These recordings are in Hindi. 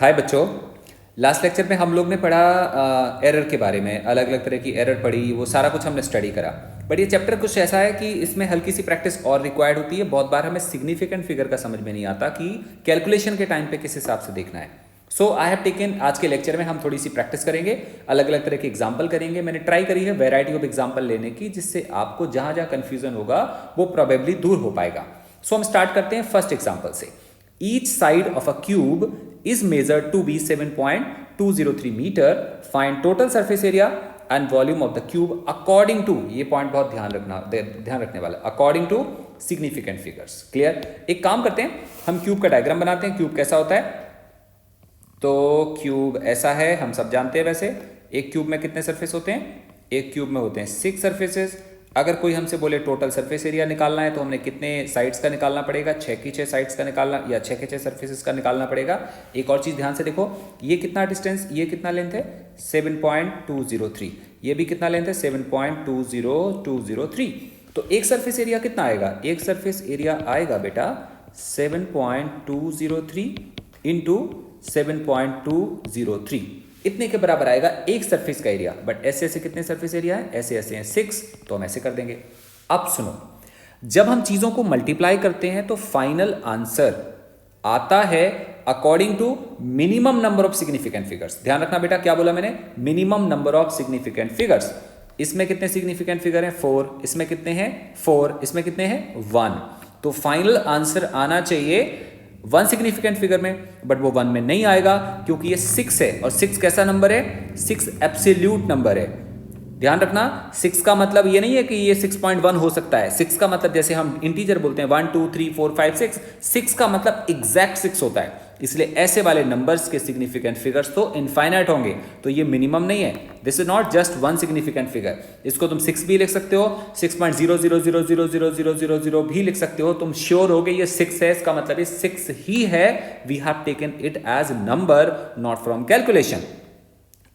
हाय बच्चों, लास्ट लेक्चर में हम लोग ने पढ़ा एरर के बारे में, अलग अलग तरह की एरर पढ़ी, वो सारा कुछ हमने स्टडी करा। बट ये चैप्टर कुछ ऐसा है कि इसमें हल्की सी प्रैक्टिस और रिक्वायर्ड होती है। बहुत बार हमें सिग्निफिकेंट फिगर का समझ में नहीं आता कि कैलकुलेशन के टाइम पे किस हिसाब से देखना है। सो आई हैव टेकन, आज के लेक्चर में हम थोड़ी सी प्रैक्टिस करेंगे, अलग अलग तरह के एग्जाम्पल करेंगे। मैंने ट्राई करी है वेराइटी ऑफ एग्जाम्पल लेने की, जिससे आपको जहाँ जहाँ कन्फ्यूजन होगा वो प्रोबेबली दूर हो पाएगा। सो हम स्टार्ट करते हैं फर्स्ट एग्जाम्पल से। Each side of a cube is measured to be 7.203 meter. Find total surface area and volume of the cube according to, ये पॉइंट बहुत ध्यान रखने वाला, according to significant figures. Clear? एक काम करते हैं, हम क्यूब का डायग्राम बनाते हैं। क्यूब कैसा होता है? तो क्यूब ऐसा है, हम सब जानते हैं। वैसे एक क्यूब में कितने सरफेस होते हैं? एक क्यूब में होते हैं 6 सरफेसेस। अगर कोई हमसे बोले टोटल सरफेस एरिया निकालना है तो हमने कितने साइड्स का निकालना पड़ेगा? 6 की 6 साइड्स का निकालना, या 6 के 6 सरफेसेस का निकालना पड़ेगा। एक और चीज़ ध्यान से देखो, ये कितना डिस्टेंस, ये कितना लेंथ है? 7.203। ये भी कितना लेंथ है? 7.203। तो एक सरफेस एरिया कितना आएगा? एक सरफेस एरिया आएगा बेटा 7.203 इंटू 7.203, इतने के बराबर आएगा एक सरफेस का एरिया। बट ऐसे ऐसे कितने सरफेस एरिया है? ऐसे ऐसे हैं 6, तो हम ऐसे कर देंगे। अब सुनो, जब हम चीजों को मल्टीप्लाई करते हैं तो फाइनल आंसर आता है according to minimum number of significant figures. ध्यान रखना बेटा, क्या बोला मैंने? Minimum number of significant figures. इसमें कितने सिग्निफिकेंट फिगर हैं? 4। इसमें कितने हैं? 4। इसमें कितने हैं? 1। तो फाइनल आंसर आना चाहिए 1 सिग्निफिकेंट फिगर में, बट वो 1 में नहीं आएगा क्योंकि ये 6 है। और 6 कैसा नंबर है? 6 एब्सोल्यूट नंबर है। ध्यान रखना, 6 का मतलब ये नहीं है कि ये 6.1 हो सकता है। 6 का मतलब जैसे हम इंटीजर बोलते हैं 1 2 3 4 5 6, 6 का मतलब एग्जैक्ट 6 होता है। इसलिए ऐसे वाले नंबर्स के सिग्निफिकेंट फिगर्स तो इनफाइनाइट होंगे, तो ये मिनिमम नहीं है। This is not just 1 significant figure. इसको तुम 6 भी लिख सकते हो, 6.00000000 भी लिख सकते हो। तुम श्योर हो गए ये 6 है, इसका मतलब ये 6 ही है। We have taken it as number, not from calculation.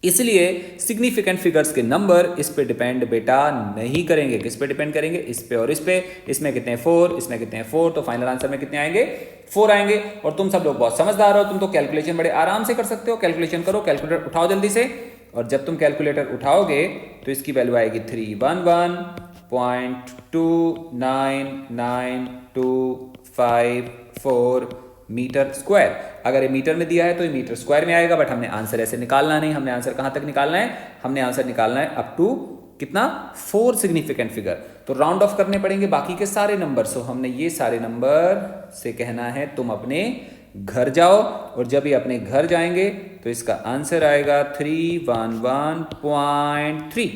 इसलिए सिग्निफिकेंट फिगर्स के नंबर इस पे डिपेंड बेटा नहीं करेंगे। किस पे डिपेंड करेंगे? इस पे और इस पे। इसमें कितने हैं? 4। इसमें कितने हैं? 4। तो फाइनल आंसर में कितने आएंगे? 4 आएंगे। और तुम सब लोग बहुत समझदार हो, तुम तो कैलकुलेशन बड़े आराम से कर सकते हो। कैलकुलेशन करो, कैलकुलेटर उठाओ जल्दी से। और जब तुम कैलकुलेटर उठाओगे तो इसकी वैल्यू आएगी 311.2999254 मीटर स्क्वायर। अगर ये मीटर में दिया है तो ये मीटर स्क्वायर में आएगा, बट हमने आंसर ऐसे निकालना नहीं। हमने आंसर कहां तक निकालना है? हमने आंसर निकालना है अप टू कितना? 4 सिग्निफिकेंट फिगर। तो राउंड ऑफ करने पड़ेंगे बाकी के सारे नंबर। सो हमने ये सारे नंबर से कहना है तुम अपने घर जाओ, और जब ये अपने घर जाएंगे तो इसका आंसर आएगा 311.3।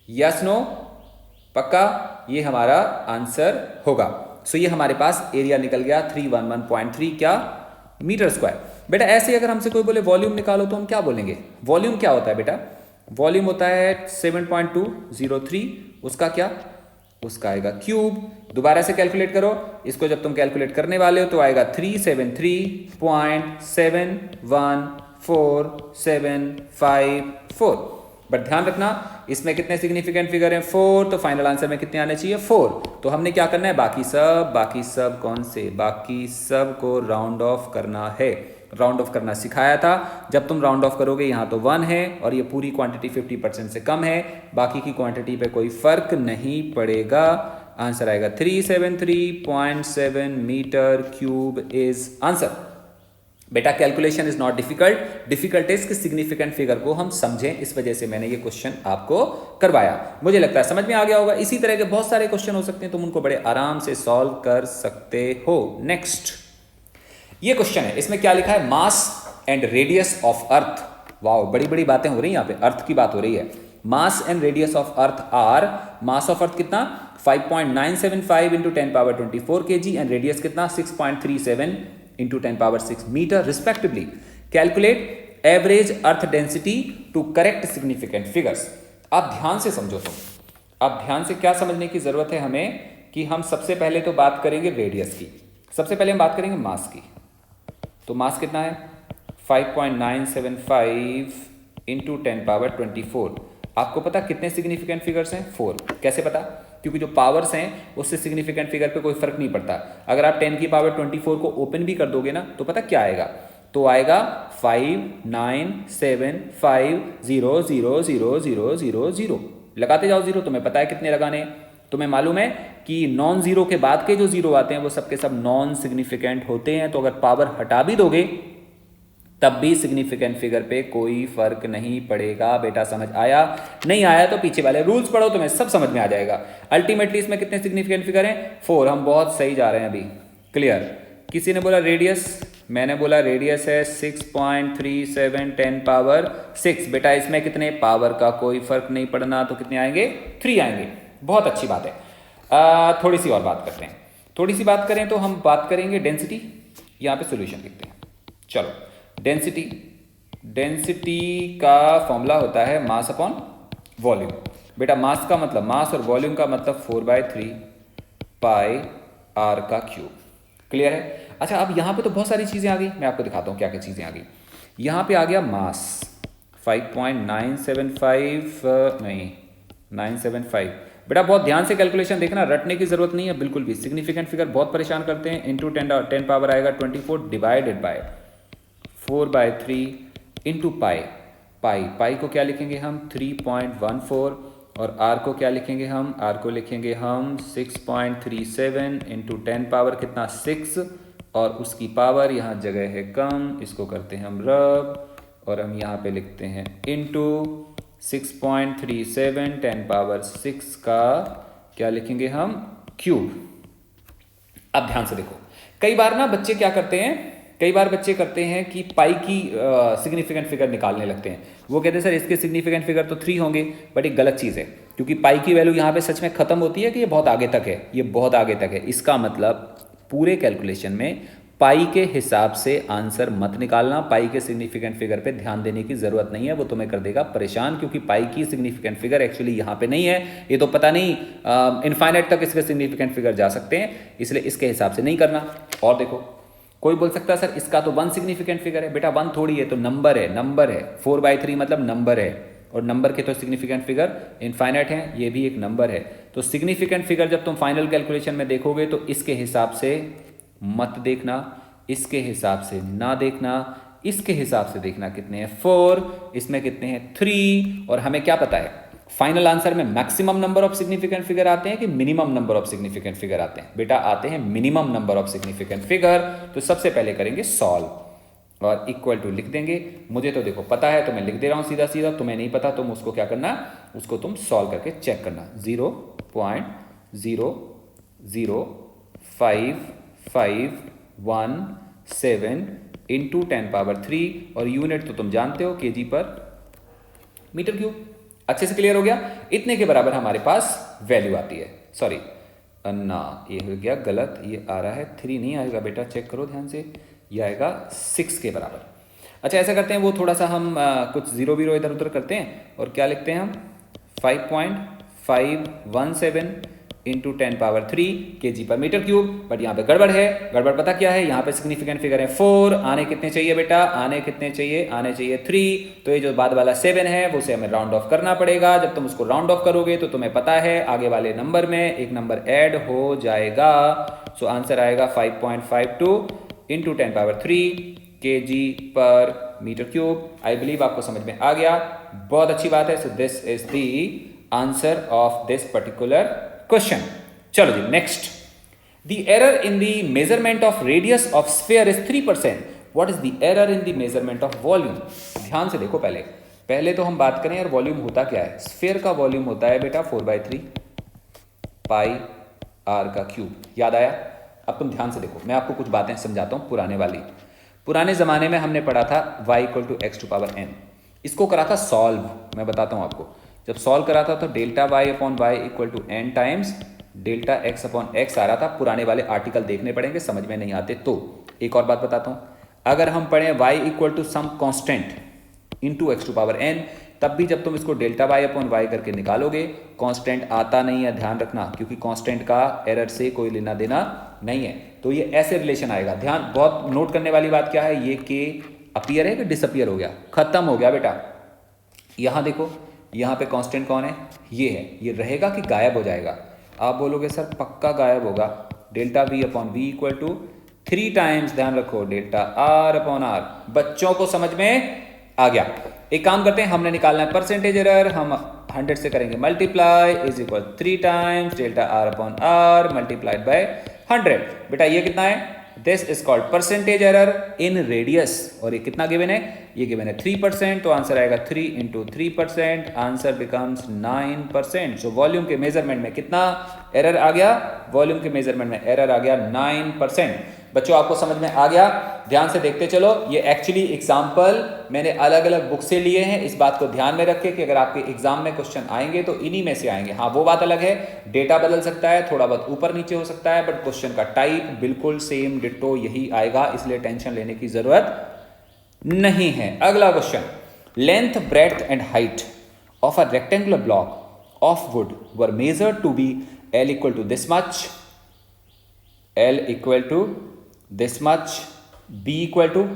Yes no? पक्का? ये हमारा आंसर होगा। सो ये हमारे पास एरिया निकल गया 311.3 क्या? Metre square. बेटा ऐसे अगर हमसे कोई बोले वॉल्यूम निकालो तो हम क्या बोलेंगे? वॉल्यूम क्या होता है बेटा? वॉल्यूम होता है 7.203। उसका क्या? उसका आएगा क्यूब। दोबारा से कैलकुलेट करो इसको। जब तुम कैलकुलेट करने वाले हो तो आएगा 373.7147554। बट ध्यान रखना, इसमें कितने सिग्निफिकेंट फिगर हैं? 4। तो फाइनल आंसर में कितने आने चाहिए? 4। तो हमने क्या करना है? बाकी सब कौन से? बाकी सब को राउंड ऑफ करना है। राउंड ऑफ करना सिखाया था। जब तुम राउंड ऑफ करोगे यहाँ तो 1 है, और ये पूरी क्वांटिटी 50% से कम है, बाकी की क्वांटिटी पे कोई फर्क नहीं पड़ेगा। आंसर आएगा 373.7 मीटर क्यूब इज आंसर। बेटा calculation is not difficult, difficult is कि सिग्निफिकेंट फिगर को हम समझें। इस वजह से मैंने ये क्वेश्चन आपको करवाया। मुझे लगता है समझ में आ गया होगा। इसी तरह के बहुत सारे क्वेश्चन हो सकते हैं, तुम उनको बड़े आराम से सॉल्व कर सकते हो। नेक्स्ट ये क्वेश्चन है, इसमें क्या लिखा है? Mass and radius of earth. Wow, बड़ी बड़ी बातें हो रही हैं यहाँ पे, अर्थ की बात हो रही है। Mass and radius of earth R, mass of earth कितना? 5.975 इंटू 10⁻24 kg, एंड रेडियस कितना? 6.37 into 10⁻6 metre respectively. Calculate average earth density to correct significant figures. अब ध्यान से समझो तुम। अब ध्यान से क्या समझने की जरूरत है हमें, कि हम सबसे पहले तो बात करेंगे रेडियस की, सबसे पहले हम बात करेंगे मास की। तो मास कितना है? 5.975 इंटू 10⁻24। आपको पता कितने सिग्निफिकेंट फिगर्स हैं? 4। कैसे पता? क्योंकि जो पावर्स हैं उससे सिग्निफिकेंट फिगर पे कोई फर्क नहीं पड़ता। अगर आप 10⁻24 को ओपन भी कर दोगे ना तो पता क्या आएगा? तो आएगा 597500000 लगाते जाओ जीरो। तुम्हें पता है कितने लगाने हैं। तुम्हें मालूम है कि नॉन जीरो के बाद के जो जीरो आते हैं वो सबके सब नॉन सिग्निफिकेंट होते हैं। तो अगर पावर हटा भी दोगे तब भी सिग्निफिकेंट फिगर पे कोई फर्क नहीं पड़ेगा। बेटा समझ आया? नहीं आया तो पीछे वाले रूल्स पढ़ो, तुम्हें सब समझ में आ जाएगा। अल्टीमेटली इसमें कितने सिग्निफिकेंट फिगर हैं? 4। हम बहुत सही जा रहे हैं अभी। क्लियर? किसी ने बोला रेडियस, मैंने बोला रेडियस है 6.37 10 पावर 6। बेटा इसमें कितने पावर का कोई फर्क नहीं पड़ना, तो कितने आएंगे? 3 आएंगे। बहुत अच्छी बात है। थोड़ी सी और बात करते हैं। थोड़ी सी बात करें तो हम बात करेंगे डेंसिटी। यहाँ पे सोल्यूशन लिखते हैं। चलो, डेंसिटी का फॉर्मूला होता है मास अपॉन वॉल्यूम। बेटा मास का मतलब, मास और वॉल्यूम का मतलब 4/3 पाई आर का क्यूब। क्लियर है? अच्छा, अब यहाँ पे तो बहुत सारी चीज़ें आ गई। मैं आपको दिखाता हूँ क्या क्या चीज़ें आ गई। यहाँ पे आ गया मास 5.975 नहीं 975। बेटा बहुत ध्यान से कैलकुलेशन देखना, रटने की जरूरत नहीं है बिल्कुल भी। सिग्निफिकेंट फिगर बहुत परेशान करते हैं। इंटू 10 पावर आएगा 24 डिवाइडेड बाय 4/3 इंटू पाई। पाई को क्या लिखेंगे हम? 3.14। और आर को क्या लिखेंगे हम? आर को लिखेंगे हम 6.37 इंटू 10 पावर कितना? 6। और उसकी पावर यहाँ जगह है कम, इसको करते हैं हम रब, और हम यहाँ पे लिखते हैं इंटू 6.37 10 पावर 6 का क्या लिखेंगे हम? क्यूब। अब ध्यान से देखो, कई बार ना बच्चे क्या करते हैं, कई बार बच्चे करते हैं कि पाई की सिग्निफिकेंट फिगर निकालने लगते हैं। वो कहते हैं सर इसके सिग्निफिकेंट फिगर तो 3 होंगे, बट एक गलत चीज़ है, क्योंकि पाई की वैल्यू यहाँ पे सच में खत्म होती है कि ये बहुत आगे तक है, ये बहुत आगे तक है। इसका मतलब पूरे कैलकुलेशन में पाई के हिसाब से आंसर मत निकालना। पाई के सिग्निफिकेंट फिगर पे ध्यान देने की जरूरत नहीं है, वो तुम्हें कर देगा परेशान, क्योंकि पाई की सिग्निफिकेंट फिगर एक्चुअली यहाँ पे नहीं है। ये तो पता नहीं इनफाइनाइट तक इसके सिग्निफिकेंट फिगर जा सकते हैं, इसलिए इसके हिसाब से नहीं करना। और देखो, कोई बोल सकता है सर इसका तो 1 सिग्निफिकेंट फिगर है। बेटा 1 थोड़ी है, तो नंबर है, नंबर है। 4/3 मतलब नंबर है, और नंबर के तो सिग्निफिकेंट फिगर इनफाइनाइट है, ये भी एक नंबर है। तो सिग्निफिकेंट फिगर जब तुम फाइनल कैलकुलेशन में देखोगे तो इसके हिसाब से मत देखना, इसके हिसाब से ना देखना, इसके हिसाब से देखना। कितने हैं? 4। इसमें कितने हैं? 3। और हमें क्या पता है फाइनल आंसर में maximum number of significant figure आते हैं कि minimum number of significant figure आते हैं? बेटा आते हैं minimum number of significant figure. तो सबसे पहले करेंगे सॉल्व, और इक्वल टू लिख देंगे। मुझे तो देखो पता है तो मैं लिख दे रहा हूं सीधा सीधा, तुम्हें नहीं पता तुम उसको क्या करना, उसको तुम सॉल्व करके चेक करना। 0.00551 इंटू 10 पावर 3, और यूनिट तो तुम जानते हो केजी पर मीटर क्यूब। अच्छे से क्लियर हो गया? इतने के बराबर हमारे पास वैल्यू आती है। सॉरी ना, ये हो गया गलत, ये आ रहा है 3 नहीं आएगा बेटा, चेक करो ध्यान से, ये आएगा 6 के बराबर। अच्छा ऐसा करते हैं, वो थोड़ा सा हम कुछ जीरो बीरो इधर उधर करते हैं, और क्या लिखते हैं हम? 5.517 इंटू 10 पावर 3 केजी पर मीटर क्यूब। बट यहाँ पे गड़बड़ है। गड़बड़ पता क्या है? यहाँ पे सिग्निफिकेंट फिगर है 4, आने कितने चाहिए बेटा? आने कितने चाहिए? आने चाहिए 3। तो ये जो बाद वाला 7 है वो उसे हमें राउंड ऑफ करना पड़ेगा। जब तुम उसको राउंड ऑफ करोगे तो तुम्हें पता है आगे वाले नंबर में एक नंबर ऐड हो जाएगा। सो आंसर आएगा 5.52 इंटू 10 पावर 3 केजी पर मीटर क्यूब। आई बिलीव आपको समझ में आ गया। बहुत अच्छी बात है। So this is the answer of this particular question. चलो जी next. The error in the measurement of radius of sphere is 3%। What is the error in the measurement of volume? ध्यान से देखो, पहले तो हम बात करें यार वॉल्यूम होता क्या है। स्फीयर का वॉल्यूम होता है बेटा 4/3 पाई आर का क्यूब। याद आया? अब तुम ध्यान से देखो, मैं आपको कुछ बातें समझाता हूं पुराने वाली। पुराने जमाने में हमने पढ़ा था y = x⁴n। इसको करा था सॉल्व। मैं बताता हूं आपको, जब सॉल्व करा था तो delta y upon y = n times delta x upon x आ रहा था। पुराने वाले आर्टिकल देखने पड़ेंगे, समझ में नहीं आते तो। एक और बात बताता हूं, अगर हम पढ़ें y = some constant into x⁴n, तब भी जब तुम इसको डेल्टा y अपॉन y करके निकालोगे कांस्टेंट आता नहीं है, ध्यान रखना, क्योंकि कांस्टेंट का एरर से कोई लेना देना नहीं है। तो ये ऐसे रिलेशन आएगा। ध्यान, बहुत नोट करने वाली बात क्या है, ये के अपीयर है कि डिसअपीयर हो गया? खत्म हो गया बेटा। यहां देखो, यहाँ पे कांस्टेंट कौन है? ये है। ये रहेगा कि गायब हो जाएगा? आप बोलोगे सर पक्का गायब होगा। Delta v upon v = 3 times, ध्यान रखो, डेल्टा आर अपॉन आर। बच्चों को समझ में आ गया? एक काम करते हैं, हमने निकालना है परसेंटेज एरर, हम 100 से करेंगे multiply, is equal 3 times delta R upon R multiplied by 100। बेटा ये कितना है? This is called percentage error in radius, और ये कितना गिवन है? ये गिवन है 3%, तो आंसर आएगा 3 into 3%, answer becomes 9%। So volume के मेजरमेंट में कितना एरर आ गया? वॉल्यूम के मेजरमेंट में एरर आ गया 9%। बच्चों आपको समझ में आ गया? ध्यान से देखते चलो। ये एक्चुअली एग्जाम्पल मैंने अलग अलग बुक से लिए हैं, इस बात को ध्यान में रखें कि अगर आपके एग्जाम में क्वेश्चन आएंगे तो इन्हीं में से आएंगे। हाँ, वो बात अलग है, डेटा बदल सकता है, थोड़ा बहुत ऊपर नीचे हो सकता है, बट क्वेश्चन का टाइप बिल्कुल सेम डिट्टो यही आएगा, इसलिए टेंशन लेने की जरूरत नहीं है। अगला question, length, breadth and height of a rectangular block of wood were measured to be L equal to this much, L equal to this much, B equal to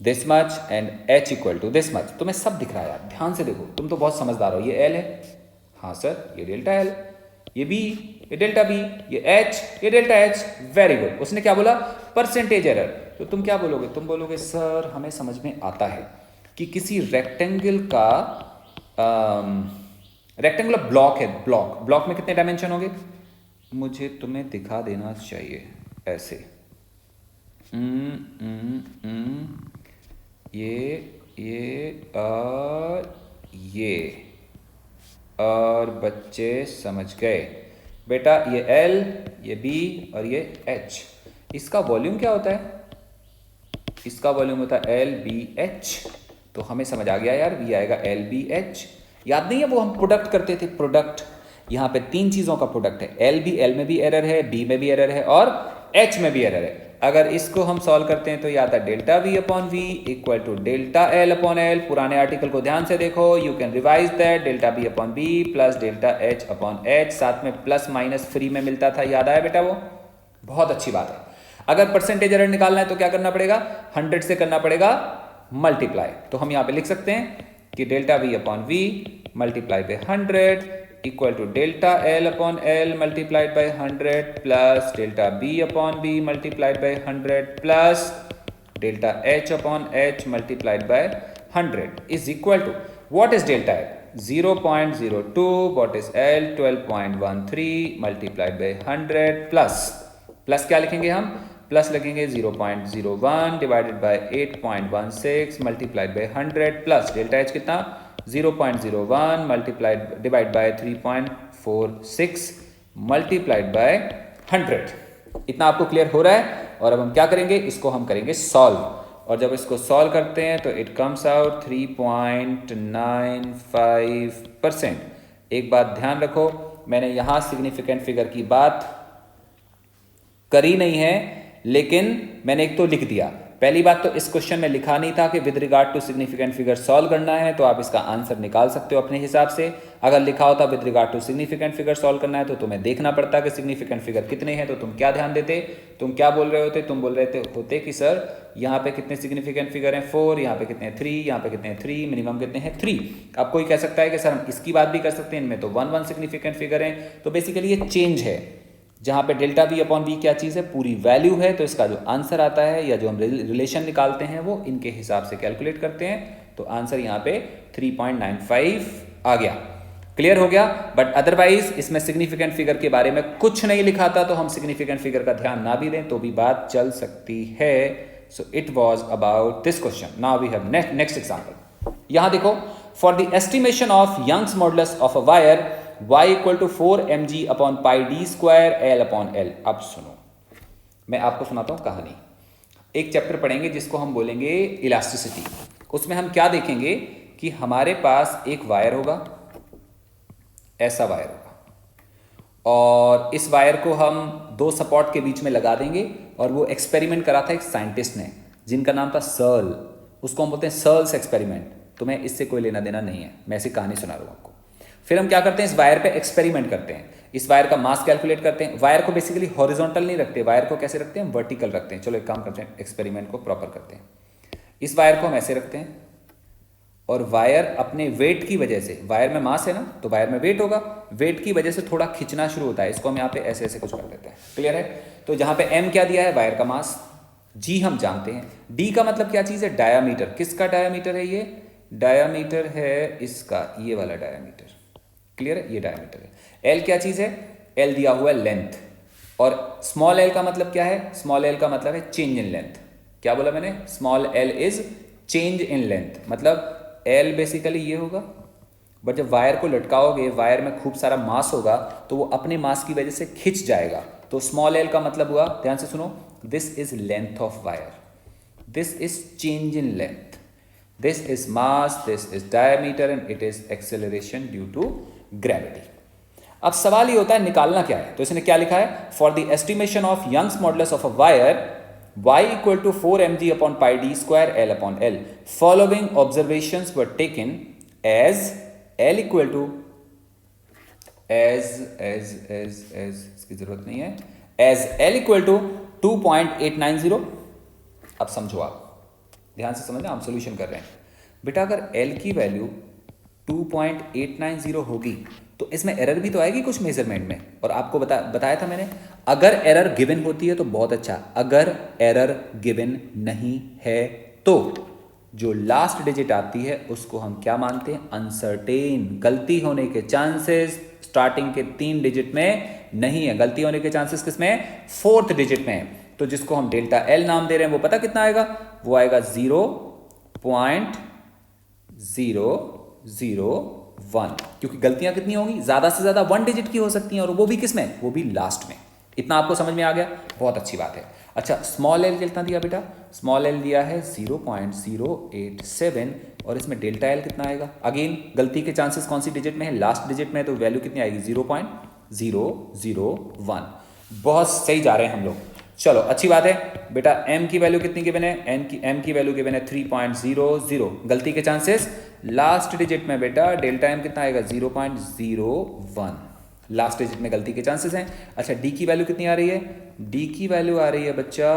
this much and H equal to this much। तुम्हें सब दिख रहा है यार, ध्यान से देखो, तुम तो बहुत समझदार हो। ये L है, हाँ सर, ये डेल्टा L, ये B, ये डेल्टा B, ये H, ये डेल्टा H। Very good. उसने क्या बोला? Percentage error. तो तुम क्या बोलोगे? तुम बोलोगे सर हमें समझ में आता है कि किसी रेक्टेंगल का रेक्टेंगुलर ब्लॉक है, ब्लॉक में कितने डायमेंशन होंगे? मुझे तुम्हें दिखा देना चाहिए ऐसे, ये और बच्चे समझ गए बेटा। ये L, ये B और ये H, इसका वॉल्यूम क्या होता है? इसका वॉल्यूम होता है LBH। तो हमें समझ आ गया यार, ये आएगा LBH। याद नहीं है वो हम प्रोडक्ट करते थे, प्रोडक्ट, यहाँ पे 3 चीजों का प्रोडक्ट है। L में भी एरर है, B में भी एरर है और H में भी एरर है। अगर इसको हम सॉल्व करते हैं तो ये आता है delta V upon V equal to delta L upon L। पुराने आर्टिकल को ध्यान से देखो, you can revise that, delta B upon B plus delta H upon H, साथ में प्लस माइनस फ्री में मिलता था, याद आया बेटा? वो बहुत अच्छी बात है। अगर परसेंटेज एरर निकालना है तो क्या करना पड़ेगा? 100 से करना पड़ेगा मल्टीप्लाई। तो हम यहाँ पे लिख सकते हैं कि delta V upon V multiply by 100 equal to delta L upon L multiplied by 100 plus delta B upon B multiplied by 100 plus delta H upon H multiplied by 100 is equal to, what is delta L? 0.02, what is L? 12.13 multiplied by 100 plus क्या लिखेंगे हम? प्लस लिखेंगे 0.01 divided by 8.16 multiplied by 100 plus delta H कितना? 0.01 multiplied divide by 3.46 multiplied by 100। इतना आपको क्लियर हो रहा है? और अब हम क्या करेंगे? इसको हम करेंगे सॉल्व, और जब इसको सॉल्व करते हैं तो इट कम्स आउट 3.95%। एक बात ध्यान रखो, मैंने यहां सिग्निफिकेंट फिगर की बात करी नहीं है, लेकिन मैंने एक तो लिख दिया। पहली बात तो इस क्वेश्चन में लिखा नहीं था कि with regard to significant figure solve करना है, तो आप इसका आंसर निकाल सकते हो अपने हिसाब से। अगर लिखा होता with regard to significant figure solve करना है तो तुम्हें देखना पड़ता कि सिग्निफिकेंट फिगर कितने हैं। तो तुम क्या ध्यान देते? तुम क्या बोल रहे होते? तुम बोल रहे होते कि सर यहाँ पे कितने सिग्निफिकेंट फिगर हैं? 4, यहाँ पे कितने हैं? 3, यहाँ पे कितने हैं? 3, मिनिमम कितने हैं? 3। अब कोई कह सकता है कि सर हम इसकी बात भी कर सकते हैं, इनमें तो 1 सिग्निफिकेंट फिगर हैं। तो बेसिकली ये चेंज है, जहाँ पे डेल्टा V अपॉन V क्या चीज़ है? पूरी वैल्यू है। तो इसका जो आंसर आता है या जो हम रिलेशन निकालते हैं वो इनके हिसाब से कैलकुलेट करते हैं। तो आंसर यहाँ पे 3.95 आ गया। क्लियर हो गया? बट अदरवाइज इसमें सिग्निफिकेंट फिगर के बारे में कुछ नहीं लिखा था, तो हम सिग्निफिकेंट फिगर का ध्यान ना भी दें तो भी बात चल सकती है। So it was about this question. Now we have next example. यहाँ देखो, for the estimation of Young's modulus of a wire y equal to 4 mg अपॉन pi d square L upon L। अब सुनो, मैं आपको सुनाता हूं कहानी। एक चैप्टर पढ़ेंगे जिसको हम बोलेंगे इलास्टिसिटी। उसमें हम क्या देखेंगे कि हमारे पास एक वायर होगा, ऐसा वायर होगा, और इस वायर को हम 2 सपोर्ट के बीच में लगा देंगे। और वो एक्सपेरिमेंट करा था एक साइंटिस्ट ने जिनका नाम था सर्ल। उसको हम बोलते हैं सर्ल्स एक्सपेरिमेंट। तुम्हें इससे कोई लेना देना नहीं है, मैं ऐसी कहानी सुना रहा हूं आपको। फिर हम क्या करते हैं? इस वायर पे एक्सपेरिमेंट करते हैं, इस वायर का मास कैलकुलेट करते हैं। वायर को बेसिकली हॉरिजॉन्टल नहीं रखते, वायर को कैसे रखते हैं? वर्टिकल रखते हैं। चलो एक काम करते हैं, एक्सपेरिमेंट को प्रॉपर करते हैं। इस वायर को हम ऐसे रखते हैं और वायर अपने वेट की वजह से, वायर में मास है ना तो वायर में वेट होगा, वेट की वजह से थोड़ा खिंचना शुरू होता है। इसको हम यहाँ पे ऐसे ऐसे कुछ कर देते हैं, क्लियर है। तो जहाँ पे एम क्या दिया है, वायर का मास, जी हम जानते हैं, डी का मतलब क्या चीज़ है, डायामीटर। किसका डायामीटर है, ये डायामीटर है इसका, ये वाला डायामीटर, क्लियर है, ये डायामीटर है। एल क्या चीज़ है, एल दिया हुआ है लेंथ, और स्मॉल एल का मतलब क्या है, स्मॉल एल का मतलब है चेंज इन लेंथ। क्या बोला मैंने, small L is change in length, मतलब एल बेसिकली ये होगा, बट जब वायर को लटकाओगे, वायर में खूब सारा मास होगा तो वो अपने मास की वजह से खिंच जाएगा। तो स्मॉल एल का मतलब हुआ, ध्यान से सुनो, this is length of wire, this is change in length, this is mass, this is diameter and it is acceleration due to gravity. अब सवाल ये होता है निकालना क्या है, तो इसने क्या लिखा है, for the estimation of Young's modulus of a wire y equal to 4 mg upon pi d square L upon L. Following observations were taken as L equal to as इसकी जरूरत नहीं है, as L equal to 2.890। अब समझो, आप ध्यान से समझना, हम सोल्यूशन कर रहे हैं बेटा। अगर L की वैल्यू 2.890 होगी तो इसमें एरर भी तो आएगी कुछ मेजरमेंट में, और आपको बताया था मैंने, अगर एरर गिवन होती है तो बहुत अच्छा, अगर एरर गिवन नहीं है तो जो लास्ट डिजिट आती है उसको हम क्या मानते हैं, अनसर्टेन। गलती होने के चांसेस स्टार्टिंग के 3 डिजिट में नहीं है, गलती होने के चांसेस किसमें, 4th डिजिट में है। तो जिसको हम डेल्टा एल नाम दे रहे हैं वो पता कितना आएगा, वो आएगा 0.001, क्योंकि गलतियां कितनी होंगी, ज्यादा से ज्यादा 1 डिजिट की हो सकती हैं, और वो भी किसमें, वो भी लास्ट में। इतना आपको समझ में आ गया, बहुत अच्छी बात है। अच्छा, स्मॉल एल कितना दिया बेटा, स्मॉल एल दिया है 0.087, और इसमें डेल्टा एल कितना आएगा, अगेन गलती के चांसेस कौन सी डिजिट में है, लास्ट डिजिट में है, तो वैल्यू कितनी आएगी 0.001। बहुत सही जा रहे हैं हम लोग, चलो अच्छी बात है बेटा। एम की वैल्यू कितनी गिवन है, एम की वैल्यू गिवन है 3.00। गलती के चांसेस लास्ट डिजिट में बेटा डेल्टा एम कितना आएगा 0.01, लास्ट डिजिट में गलती के चांसेस हैं। अच्छा, डी की वैल्यू कितनी आ रही है, डी की वैल्यू आ रही है बच्चा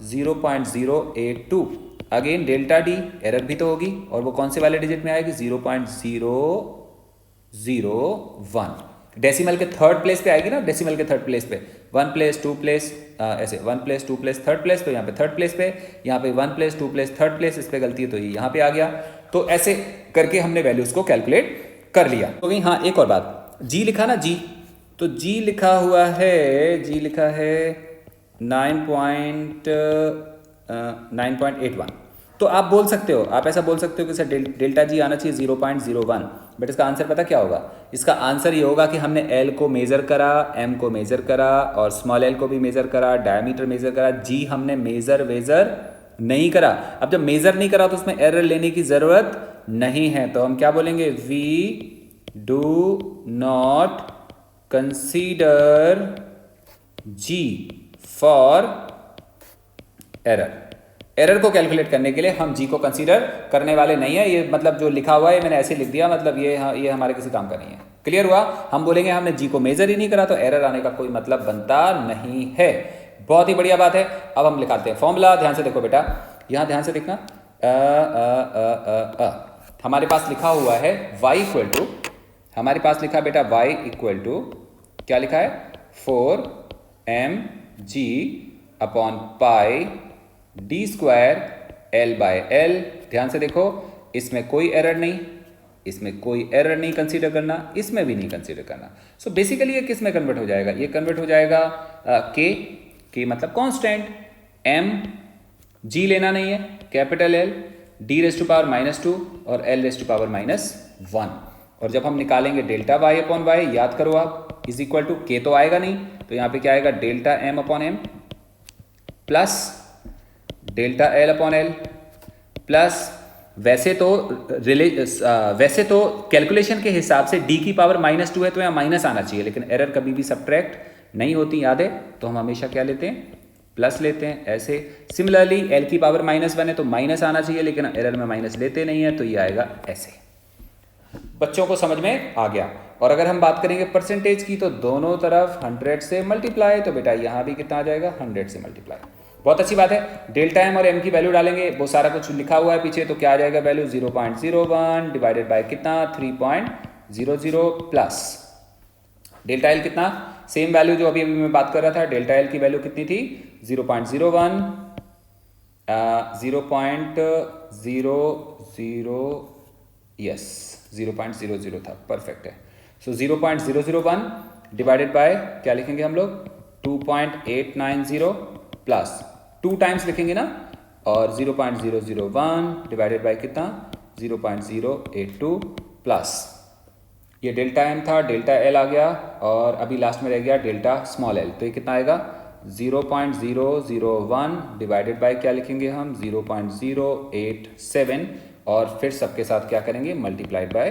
0.082। अगेन डेल्टा डी, एरर भी तो होगी, और वो कौन से वाले डिजिट में आएगी 0.001। डेसिमल के थर्ड प्लेस पे आएगी ना, डेसिमल के थर्ड प्लेस पे 1 प्लेस 2 प्लेस, ऐसे 1 प्लेस 2 प्लेस थर्ड प्लेस, तो यहाँ पे थर्ड प्लेस पे, यहाँ पे 1 प्लेस 2 प्लेस थर्ड प्लेस, इस पे गलती है तो ये यहाँ पे आ गया। तो ऐसे करके हमने वैल्यूज को कैलकुलेट कर लिया। तो गई हाँ, एक और बात, जी लिखा ना, जी, तो जी लिखा हुआ है, जी लिखा है 9.81। तो आप बोल सकते हो, आप ऐसा बोल सकते हो कि सर डेल्टा जी आना चाहिए 0.01, बट इसका आंसर पता क्या होगा, इसका आंसर ये होगा कि हमने एल को मेज़र करा, एम को मेज़र करा, और स्मॉल एल को भी मेज़र करा, डायमीटर मेज़र करा, जी हमने मेज़र नहीं करा। अब जब मेज़र नहीं करा तो उसमें एरर लेने की ज़रूरत नहीं है, तो हम क्या बोलेंगे, we do not consider g for error. Error को कैलकुलेट करने के लिए हम जी को कंसीडर करने वाले नहीं है। ये मतलब जो लिखा हुआ है मैंने ऐसे लिख दिया, मतलब ये हमारे किसी काम का नहीं है। क्लियर हुआ, हम बोलेंगे हमने जी को मेजर ही नहीं करा तो एरर आने का कोई मतलब बनता नहीं है। बहुत ही बढ़िया बात है। अब हम लिखाते हैं फॉर्मूला, ध्यान से देखो बेटा, यहाँ ध्यान से देखना, हमारे पास लिखा हुआ है y इक्वल टू, हमारे पास लिखा है बेटा y इक्वल टू क्या लिखा है 4mg upon pi d square L by L. ध्यान से देखो, इसमें कोई एरर नहीं, इसमें कोई एरर नहीं कंसीडर करना, इसमें भी नहीं कंसीडर करना। सो बेसिकली ये किस में कन्वर्ट हो जाएगा, ये कन्वर्ट हो जाएगा के मतलब कांस्टेंट, एम जी लेना नहीं है, capital L, d raise to power -2 और एल रेज टू पावर -1। और जब हम निकालेंगे डेल्टा वाई अपॉन वाई, याद करो आप, इज इक्वल टू के तो आएगा नहीं, तो यहाँ पे क्या आएगा delta M upon M plus delta L upon L plus, वैसे तो कैलकुलेशन के हिसाब से d की पावर -2 है तो यहाँ माइनस आना चाहिए, लेकिन एरर कभी भी सब्ट्रैक्ट नहीं होती, याद है, तो हम हमेशा क्या लेते हैं, प्लस लेते हैं। ऐसे सिमिलरली l की पावर -1 है तो माइनस आना चाहिए, लेकिन एरर में माइनस लेते नहीं है, तो ये आएगा ऐसे। बच्चों को समझ में आ गया। और अगर हम बात करेंगे परसेंटेज की, तो दोनों तरफ 100 से मल्टीप्लाई, तो बेटा यहाँ भी कितना आ जाएगा 100 से मल्टीप्लाई। बहुत अच्छी बात है। डेल्टा एम और एम की वैल्यू डालेंगे, वो सारा कुछ लिखा हुआ है पीछे, तो क्या आ जाएगा वैल्यू 0.01 डिवाइडेड बाय कितना 3.00 प्लस डेल्टा एल कितना, सेम वैल्यू जो अभी अभी मैं बात कर रहा था, डेल्टा एल की वैल्यू कितनी थी 0.01 0.00 यस 0.00 था, परफेक्ट है। सो 0.001 डिवाइडेड बाय क्या लिखेंगे हम लोग 2.890 प्लस 2 टाइम्स लिखेंगे ना, और 0.001 डिवाइडेड बाय कितना 0.082 प्लस ये डेल्टा एम था, डेल्टा एल आ गया, और अभी लास्ट में रह गया डेल्टा स्मॉल एल, तो ये कितना आएगा 0.001 डिवाइडेड बाय क्या लिखेंगे हम 0.087, और फिर सबके साथ क्या करेंगे मल्टीप्लाइड बाय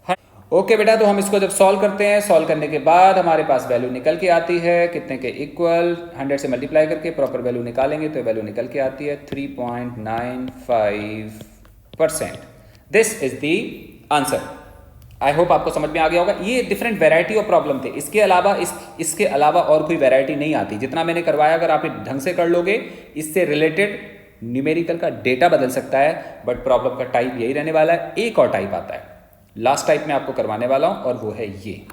100। ओके बेटा, तो हम इसको जब सॉल्व करते हैं, सॉल्व करने के बाद हमारे पास वैल्यू निकल के आती है कितने के इक्वल, 100 से मल्टीप्लाई करके प्रॉपर वैल्यू निकालेंगे तो वैल्यू निकल के आती है 3.95%। This is the answer. I hope आपको समझ में आ गया होगा। ये डिफरेंट वैरायटी ऑफ प्रॉब्लम थे, इसके अलावा इसके अलावा और कोई वैरायटी नहीं आती। जितना मैंने करवाया अगर आप ढंग से कर लोगे, इससे रिलेटेड न्यूमेरिकल का डेटा बदल सकता है, बट प्रॉब्लम का टाइप यही रहने वाला है। एक और टाइप आता है, लास्ट टाइप में आपको करवाने वाला हूं, और वो है ये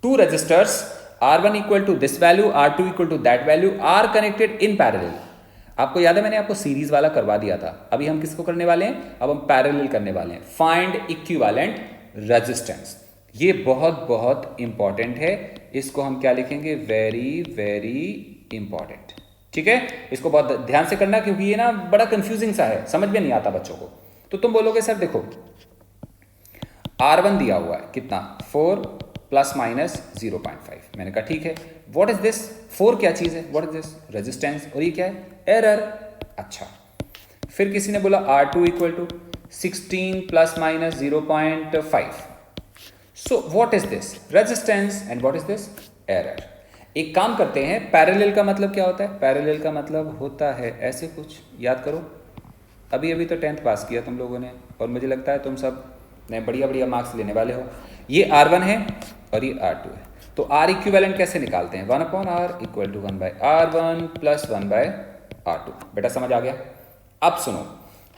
2 resistors R1 equal to this value, R2 equal to that value are connected in parallel. आपको याद है मैंने आपको सीरीज वाला करवा दिया था, अभी हम किसको करने वाले हैं, अब हम पैरेलल करने वाले हैं। फाइंड इक्विवेलेंट रेजिस्टेंस, ये बहुत बहुत इंपॉर्टेंट है, इसको हम क्या लिखेंगे वेरी वेरी इंपॉर्टेंट। ठीक है, इसको बहुत ध्यान से करना, क्योंकि ये ना बड़ा कंफ्यूजिंग सा है, समझ में नहीं आता बच्चों को। तो तुम बोलोगे सर देखो R1 दिया हुआ है कितना 4 प्लस माइनस 0.5, मैंने कहा ठीक है। व्हाट इज दिस 4 क्या चीज है, व्हाट इज दिस रेजिस्टेंस, और ये क्या है एरर। अच्छा, फिर किसी ने बोला R2 equal to 16 plus minus 0.5, so what is this resistance and what is this error. एक काम करते हैं, पैरेलल का मतलब क्या होता है, पैरेलल का मतलब होता है ऐसे कुछ, याद करो, अभी अभी तो 10th पास किया तुम लोगों ने, और मुझे लगता है तुम सब नए बढ़िया बढ़िया मार्क्स लेने वाले हो। ये R1 है और ये R2 है, तो R इक्विवेलेंट कैसे निकालते हैं, 1/R equal to 1/R1 plus 1/R2। बेटा समझ आ गया। अब सुनो,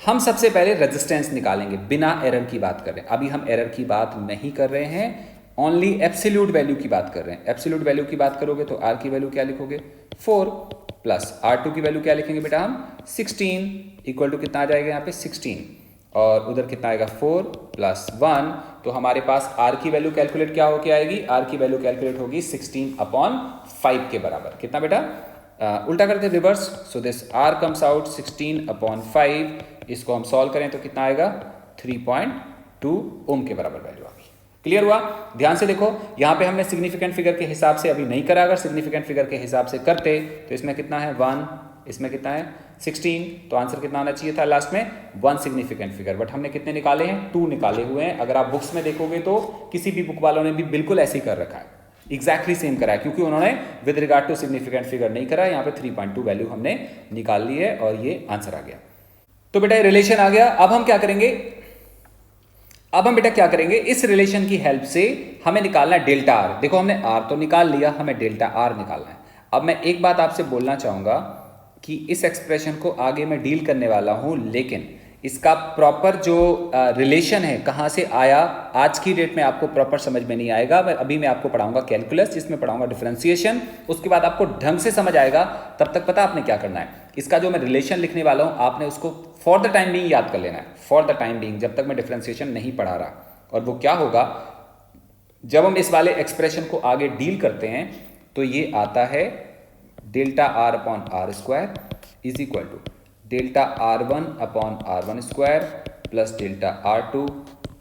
हम सबसे पहले रेजिस्टेंस निकालेंगे, बिना एरर की बात कर रहे हैं, अभी हम एरर की बात नहीं कर रहे हैं, ओनली एब्सोल्यूट वैल्यू की बात कर रहे हैं। एब्सोल्यूट वैल्यू की बात करोगे तो R की वैल्यू क्या लिखोगे 4 प्लस R2 की वैल्यू क्या लिखेंगे बेटा हम 16 इक्वल टू कितना आ जाएगा यहाँ पे 16, और उधर कितना आएगा 4 प्लस 1, तो हमारे पास R की वैल्यू कैलकुलेट क्या होके आएगी, R की वैल्यू कैलकुलेट होगी 16/5 के बराबर। कितना बेटा, उल्टा करते reverse, so this R comes out 16/5, इसको हम सॉल्व करें तो कितना आएगा 3.2 ओम के बराबर वैल्यू आ गई। क्लियर हुआ। ध्यान से देखो, यहाँ पे हमने सिग्निफिकेंट फिगर के हिसाब से अभी नहीं करा, अगर सिग्निफिकेंट फिगर के हिसाब से करते तो इसमें कितना है 1, इसमें कितना है 16, तो आंसर कितना आना चाहिए था लास्ट में 1 सिग्निफिकेंट फिगर, बट हमने कितने निकाले हैं 2 निकाले हुए हैं। अगर आप बुक्स में देखोगे तो किसी भी बुक वालों ने भी बिल्कुल ऐसे ही कर रखा है, एग्जैक्टली सेम करा है, क्योंकि उन्होंने with regard to significant figure नहीं करा। यहाँ पे 3.2 वैल्यू हमने निकाल ली है और ये आंसर आ गया। तो बेटा ये रिलेशन आ गया। अब हम क्या करेंगे, अब हम बेटा क्या करेंगे, इस रिलेशन की हेल्प से हमें निकालना है डेल्टा आर। देखो हमने आर तो निकाल लिया, हमें डेल्टा आर निकालना है। अब मैं एक बात आपसे बोलना चाहूंगा कि इस एक्सप्रेशन को आगे मैं डील करने वाला हूं, लेकिन इसका प्रॉपर जो रिलेशन है कहाँ से आया आज की डेट में आपको प्रॉपर समझ में नहीं आएगा। अभी मैं आपको पढ़ाऊंगा कैलकुलस, जिसमें पढ़ाऊंगा डिफरेंशिएशन, उसके बाद आपको ढंग से समझ आएगा। तब तक पता आपने क्या करना है, इसका जो मैं रिलेशन लिखने वाला हूँ आपने उसको फॉर द टाइम बीइंग याद कर लेना है, फॉर द टाइम बीइंग, जब तक मैं डिफरेंशिएशन नहीं पढ़ा रहा। और वो क्या होगा, जब हम इस वाले एक्सप्रेशन को आगे डील करते हैं तो ये आता है delta R upon R square is equal to delta R1 upon R1 square plus delta R2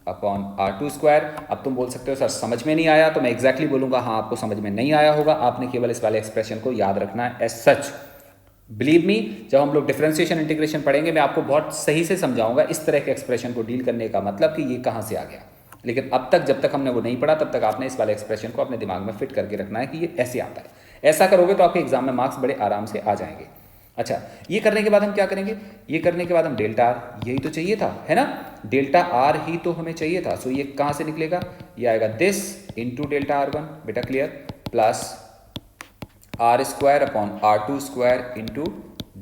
upon R2 square. अब तुम बोल सकते हो सर समझ में नहीं आया, तो मैं एग्जैक्टली बोलूंगा हाँ आपको समझ में नहीं आया होगा, आपने केवल इस वाले एक्सप्रेशन को याद रखना है एज सच। बिलीव मी, जब हम लोग डिफरेंशिएशन इंटीग्रेशन पढ़ेंगे मैं आपको बहुत सही से समझाऊंगा इस तरह के एक्सप्रेशन को डील करने का मतलब कि ये कहाँ से आ गया। लेकिन अब तक जब तक हमने वो नहीं पढ़ा तब तक आपने इस वाले एक्सप्रेशन को अपने दिमाग में फिट करके रखना है कि ये ऐसे आता है। ऐसा करोगे तो आपके एग्जाम में मार्क्स बड़े आराम से आ जाएंगे। अच्छा, ये करने के बाद हम क्या करेंगे, ये करने के बाद हम डेल्टा आर, यही तो चाहिए था है ना, डेल्टा आर ही तो हमें चाहिए था। सो ये कहाँ से निकलेगा, ये आएगा दिस इंटू डेल्टा R1, बेटा clear, plus R square upon R2 square into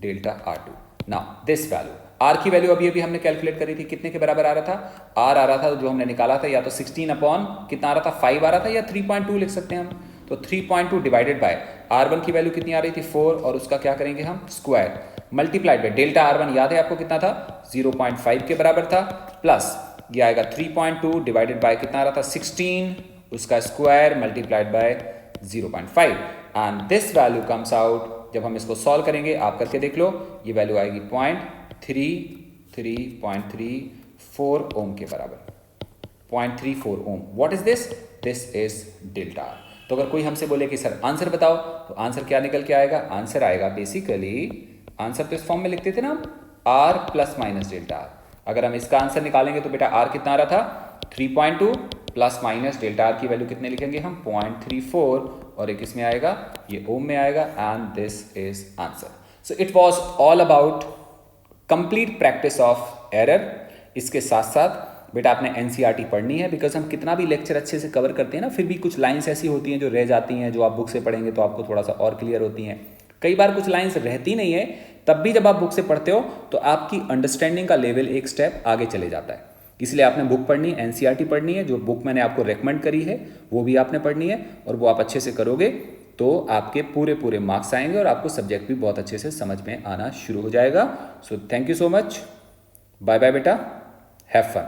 delta R2। Now this value, R की वैल्यू अभी अभी हमने कैलकुलेट करी थी, कितने के बराबर आ रहा था? R आ रहा था जो हमने निकाला था, या तो 16 अपॉन कितना आ रहा था, 5 आ रहा था, या 3.2 लिख सकते हैं हम। तो 3.2 डिवाइडेड बाय R1 की वैल्यू कितनी आ रही थी, 4, और उसका क्या करेंगे हम, square, multiplied by delta R1 याद है आपको कितना था, 0.5 के बराबर था, प्लस ये आएगा 3.2 डिवाइडेड बाय कितना आ रहा था, 16, उसका square multiplied by 0.5, and this value comes out, जब हम इसको सॉल्व करेंगे, आप करके देख लो, ये वैल्यू आएगी 0.3334 ओम के बराबर, 0.34 ohm. What is this? This is delta R. तो अगर कोई हमसे बोले कि सर आंसर बताओ, तो आंसर क्या निकल के आएगा? आंसर आएगा बेसिकली, आंसर तो इस फॉर्म में लिखते थे ना हम, R plus minus delta R. अगर हम इसका आंसर निकालेंगे तो बेटा आर कितना आ रहा था, 3.2 प्लस माइनस डेल्टा आर की वैल्यू कितने लिखेंगे हम, 0.34, और एक इसमें आएगा, ये ओम में आएगा, and this is answer. So it was all about complete practice of error. इसके साथ साथ बेटा आपने एनसीईआरटी पढ़नी है, बिकॉज हम कितना भी लेक्चर अच्छे से कवर करते हैं ना, फिर भी कुछ लाइंस ऐसी होती हैं जो रह जाती हैं, जो आप बुक से पढ़ेंगे तो आपको थोड़ा सा और क्लियर होती हैं। कई बार कुछ लाइंस रहती नहीं है, तब भी जब आप बुक से पढ़ते हो तो आपकी अंडरस्टैंडिंग का लेवल एक स्टेप आगे चले जाता है। इसलिए आपने बुक पढ़नी है, एनसीईआरटी पढ़नी है, जो बुक मैंने आपको रेकमेंड करी है वो भी आपने पढ़नी है, और वो आप अच्छे से करोगे तो आपके पूरे पूरे मार्क्स आएंगे और आपको सब्जेक्ट भी बहुत अच्छे से समझ में आना शुरू हो जाएगा। So thank you so much, bye bye बेटा, हैव फन।